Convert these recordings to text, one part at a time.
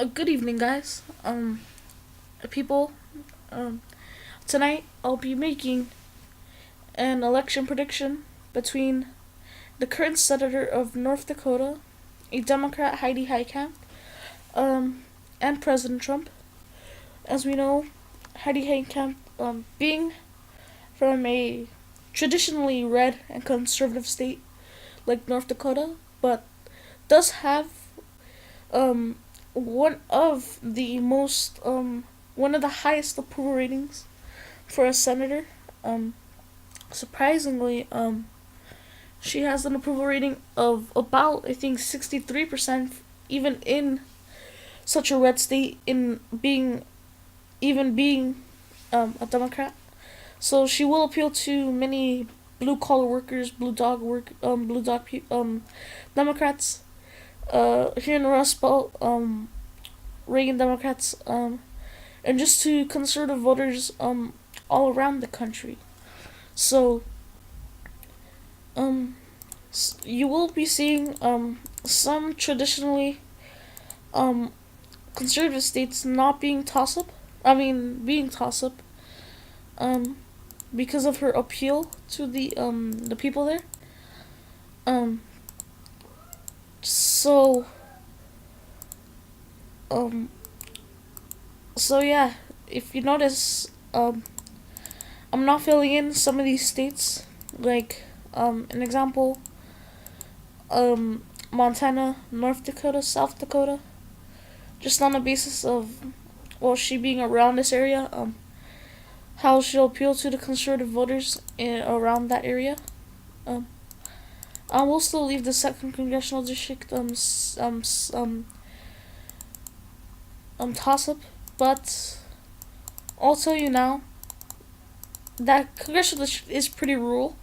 Good evening, guys. People. Um, Tonight I'll be making an election prediction between the current senator of North Dakota, a Democrat, Heidi Heitkamp, and President Trump. As we know, Heidi Heitkamp, being from a traditionally red and conservative state like North Dakota, but does have um one of the most one of the highest approval ratings for a senator. Um, Surprisingly, she has an approval rating of about, I think, 63%, even in such a red state, in being a Democrat. So she will appeal to many blue collar workers, blue dog Democrats. Here in the Rust Belt, Reagan Democrats, and just to conservative voters, all around the country. So, um, you will be seeing some traditionally um conservative states not being toss up. I mean, being toss up um because of her appeal to the people there. Um, so um so yeah, if you notice, I'm not filling in some of these states, like an example, Montana, North Dakota, South Dakota, just on the basis of, well, she being around this area, how she'll appeal to the conservative voters around that area. Um, I will still leave the second congressional district toss up, but I'll tell you now that congressional district is pretty rural,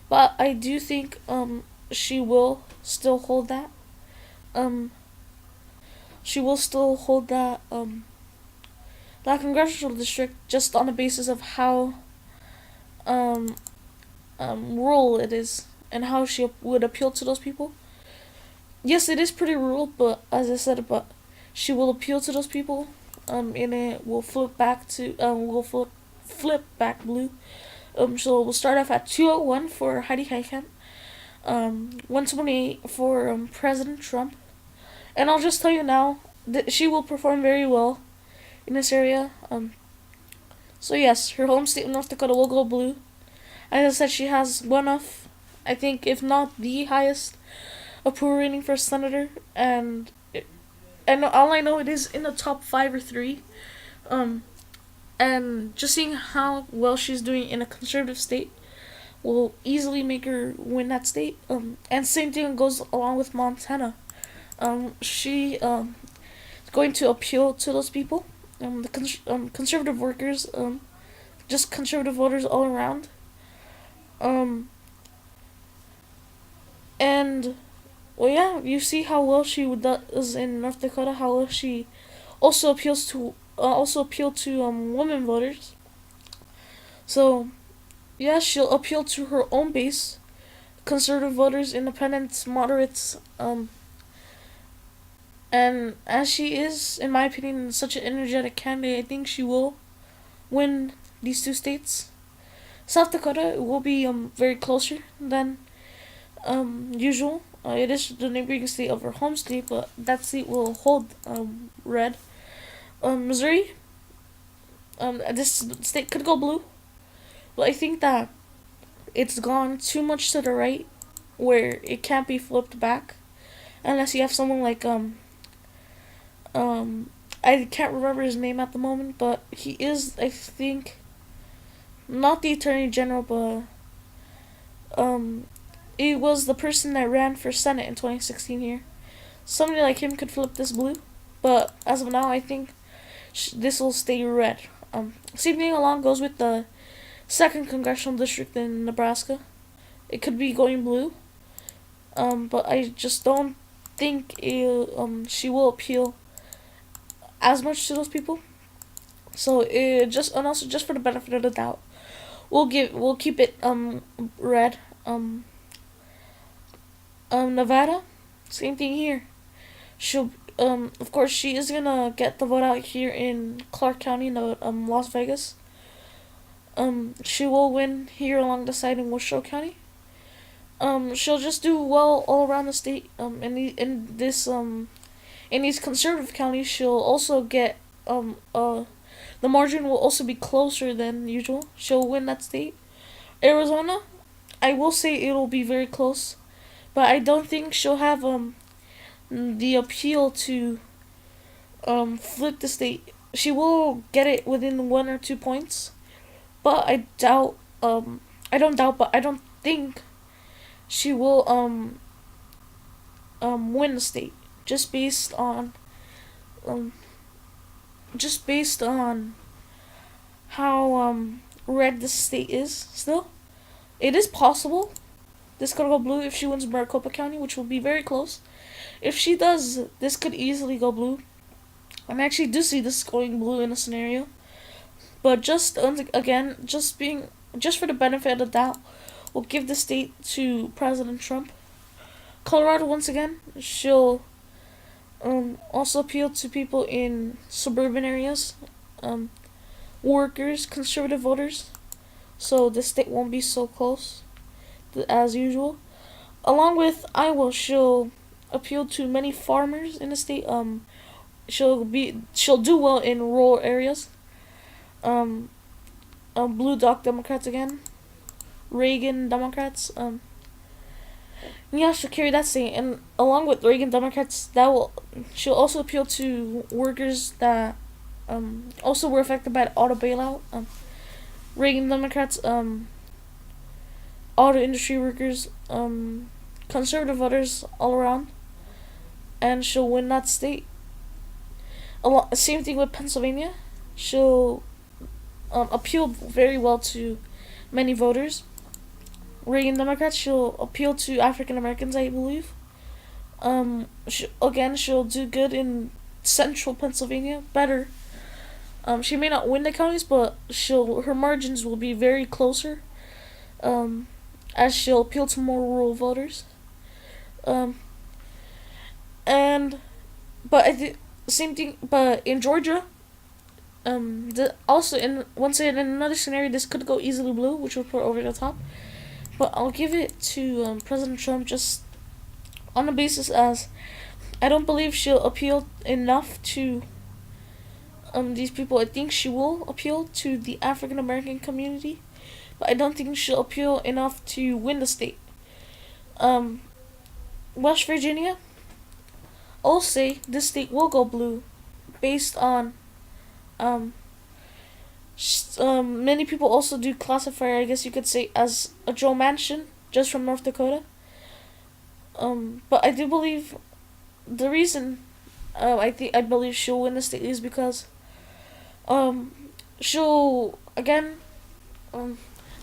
but I do think she will still hold that. Um, she will still hold that congressional district just on the basis of how um rural it is and how she would appeal to those people. Yes, it is pretty rural, but as I said, but she will appeal to those people. And it will flip back blue. So we'll start off at 201 for Heidi Heitkamp, 128 for President Trump, and I'll just tell you now that she will perform very well in this area. So yes, her home state of North Dakota will go blue. As I said, she has one of, I think, if not the highest approval rating for a senator, and all I know, it is in the top five or three. Um, and just seeing how well she's doing in a conservative state will easily make her win that state. And same thing goes along with Montana. She is going to appeal to those people, conservative workers, just conservative voters all around. Um, and well, yeah, you see how well she does in North Dakota. How well she also appeal to women voters. So yeah, she'll appeal to her own base, conservative voters, independents, moderates. And as she is, in my opinion, such an energetic candidate, I think she will win these two states. South Dakota will be very closer than usual. It is the neighboring state of her home state, but that state will hold red. Missouri, this state could go blue, but I think that it's gone too much to the right, where it can't be flipped back, unless you have someone like um, I can't remember his name at the moment, but he is, I think, not the attorney general, but it was the person that ran for Senate in 2016 here. Somebody like him could flip this blue, but as of now, I think this will stay red. Same thing along goes with the second congressional district in Nebraska. It could be going blue, but I just don't think she will appeal as much to those people. So it just, and also just for the benefit of the doubt, we'll keep it red. Nevada, same thing here. of course, she is gonna get the vote out here in Clark County, no, Las Vegas. She will win here along the side in Washoe County. She'll just do well all around the state. In these conservative counties, she'll also get the margin will also be closer than usual. She'll win that state. Arizona, I will say it'll be very close, but I don't think she'll have the appeal to flip the state. She will get it within 1 or 2 points, but I doubt. I don't doubt, but I don't think she will win the state just based on um just based on how red the state is. Still, it is possible this could go blue if she wins Maricopa County, which will be very close. If she does, this could easily go blue. I actually do see this going blue in a scenario. But again, just for the benefit of the doubt, we'll give the state to President Trump. Colorado, once again, she'll also appeal to people in suburban areas, workers, conservative voters, so the state won't be so close as usual. Along with Iowa, she'll appeal to many farmers in the state. She'll do well in rural areas. Um, Blue Dog Democrats again, Reagan Democrats. Yeah, she'll carry that state, and along with Reagan Democrats, she'll also appeal to workers that also were affected by the auto bailout. Reagan Democrats, auto industry workers, conservative voters all around, and she'll win that state. Same thing with Pennsylvania. She'll appeal very well to many voters. Reagan Democrats, she'll appeal to African Americans, I believe. She'll do good in central Pennsylvania, better. She may not win the counties, but her margins will be very closer. As she'll appeal to more rural voters. And but I think same thing. But in Georgia, also in another scenario, this could go easily blue, which will put over the top. But I'll give it to President Trump just on the basis as I don't believe she'll appeal enough to these people. I think she will appeal to the African American community, but I don't think she'll appeal enough to win the state. West Virginia, I'll say this state will go blue based on many people also do classify her, I guess you could say, as a Joe Manchin, just from North Dakota. But I do believe the reason I believe she'll win the state is because she'll again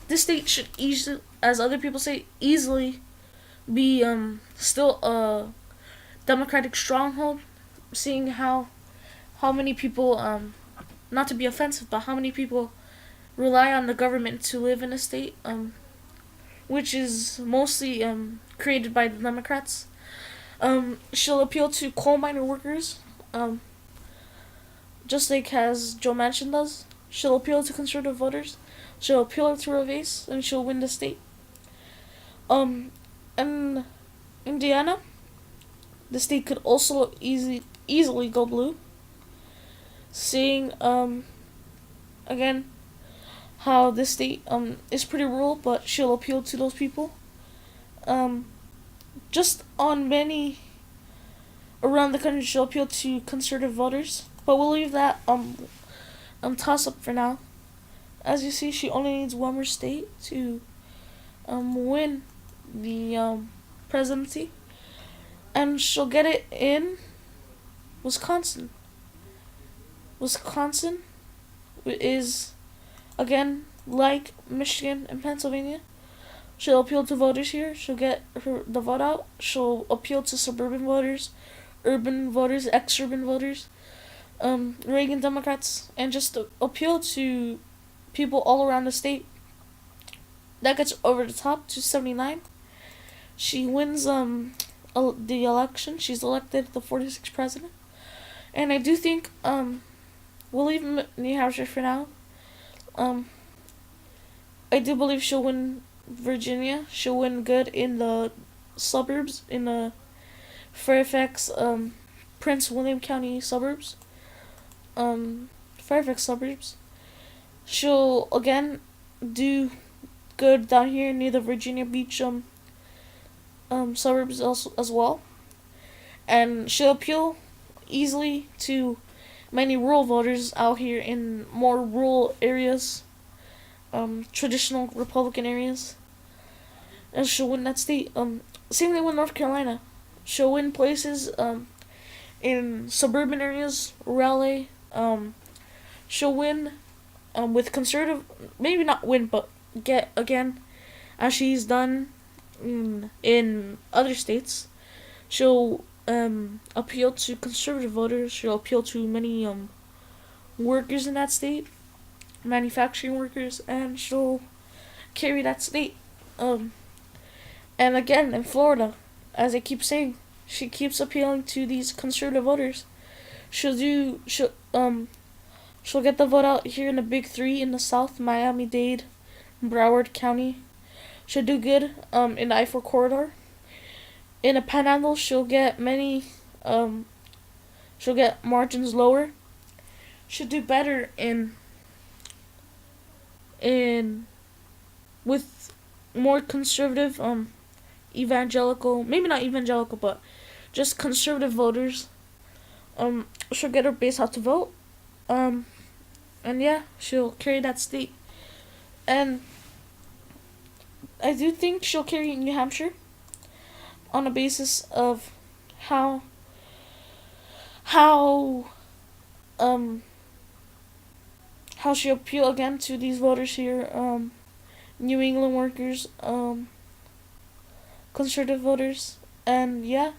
this state should easily, as other people say, easily be still a Democratic stronghold, seeing how many people not to be offensive, but how many people rely on the government to live in a state, which is mostly created by the Democrats. She'll appeal to coal miner workers, just like as Joe Manchin does. She'll appeal to conservative voters. She'll appeal to her base, and she'll win the state. And Indiana, the state could also easily go blue. Seeing again how this state is pretty rural, but she'll appeal to those people. Just on many around the country, she'll appeal to conservative voters. But we'll leave that toss up for now. As you see, she only needs one more state to win the presidency, and she'll get it in Wisconsin. Wisconsin is, again, like Michigan and Pennsylvania. She'll appeal to voters here. She'll get the vote out. She'll appeal to suburban voters, urban voters, ex-urban voters, Reagan Democrats, and just appeal to people all around the state. That gets over the top, 279. She wins the election. She's elected the 46th president. And I do think we'll leave New Hampshire for now. Um, I do believe she'll win Virginia. She'll win good in the suburbs, in the Fairfax, Prince William County suburbs. Fairfax suburbs. She'll again do good down here near the Virginia Beach suburbs also, as well. And she'll appeal easily to many rural voters out here in more rural areas, traditional Republican areas. And she'll win that state. Same thing with North Carolina. She'll win places in suburban areas, Raleigh. She'll win with conservative, maybe not win, but get again, as she's done in other states. She'll appeal to conservative voters. She'll appeal to many workers in that state, manufacturing workers, and she'll carry that state. And again, in Florida, as I keep saying, she keeps appealing to these conservative voters. She'll get the vote out here in the big three in the South: Miami-Dade, Broward County. She'll do good in the I-4 corridor. In the Panhandle, she'll get she'll get margins lower. She'll do better in with more conservative evangelical, maybe not evangelical, but just conservative voters. She'll get her base out to vote. And yeah, she'll carry that state. And I do think she'll carry New Hampshire on the basis of how she appeal again to these voters here, New England workers, conservative voters, and yeah,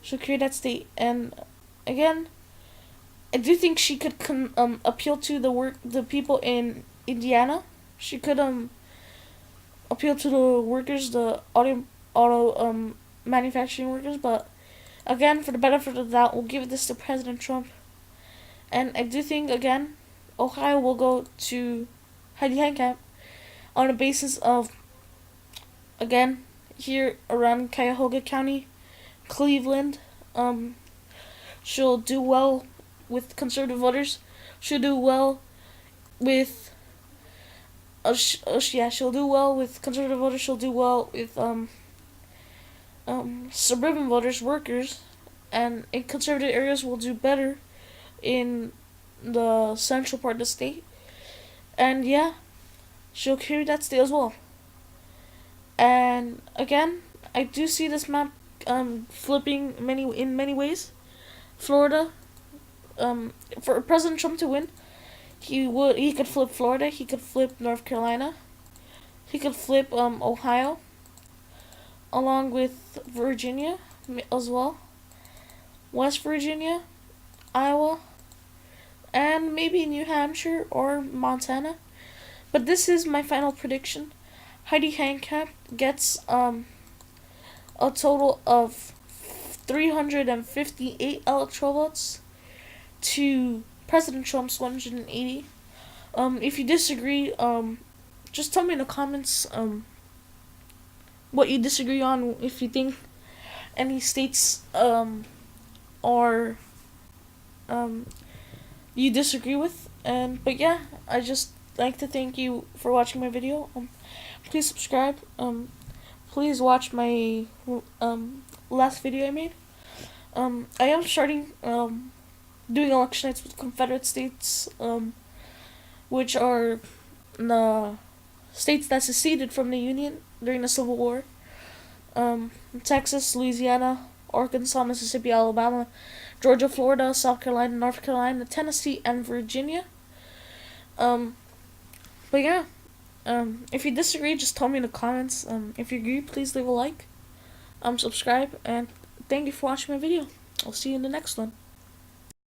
she'll create that state. And again, I do think she could appeal to the people in Indiana. She could appeal to the workers, the auto manufacturing workers. But again, for the benefit of the doubt, we'll give this to President Trump. And I do think again, Ohio will go to Heidi Heitkamp on the basis of, again, here around Cuyahoga County, Cleveland, she'll do well with conservative voters. She'll do well with she'll do well with conservative voters. She'll do well with suburban voters, workers, and in conservative areas will do better in the central part of the state. And yeah, she'll carry that state as well. And again, I do see this map flipping in many ways. Florida, for President Trump to win, he could flip Florida, he could flip North Carolina, he could flip Ohio, along with Virginia as well, West Virginia, Iowa, and maybe New Hampshire or Montana. But this is my final prediction. Heidi Heitkamp gets a total of 358 electoral votes to President Trump's 180. If you disagree, just tell me in the comments what you disagree on. If you think any states are you disagree with. But yeah, I just like to thank you for watching my video. Please subscribe. Please watch my last video I made. I am starting doing election nights with Confederate states, which are the states that seceded from the Union during the Civil War. Texas, Louisiana, Arkansas, Mississippi, Alabama, Georgia, Florida, South Carolina, North Carolina, Tennessee, and Virginia. But yeah, if you disagree, just tell me in the comments. If you agree, please leave a like, subscribe, and thank you for watching my video. I'll see you in the next one.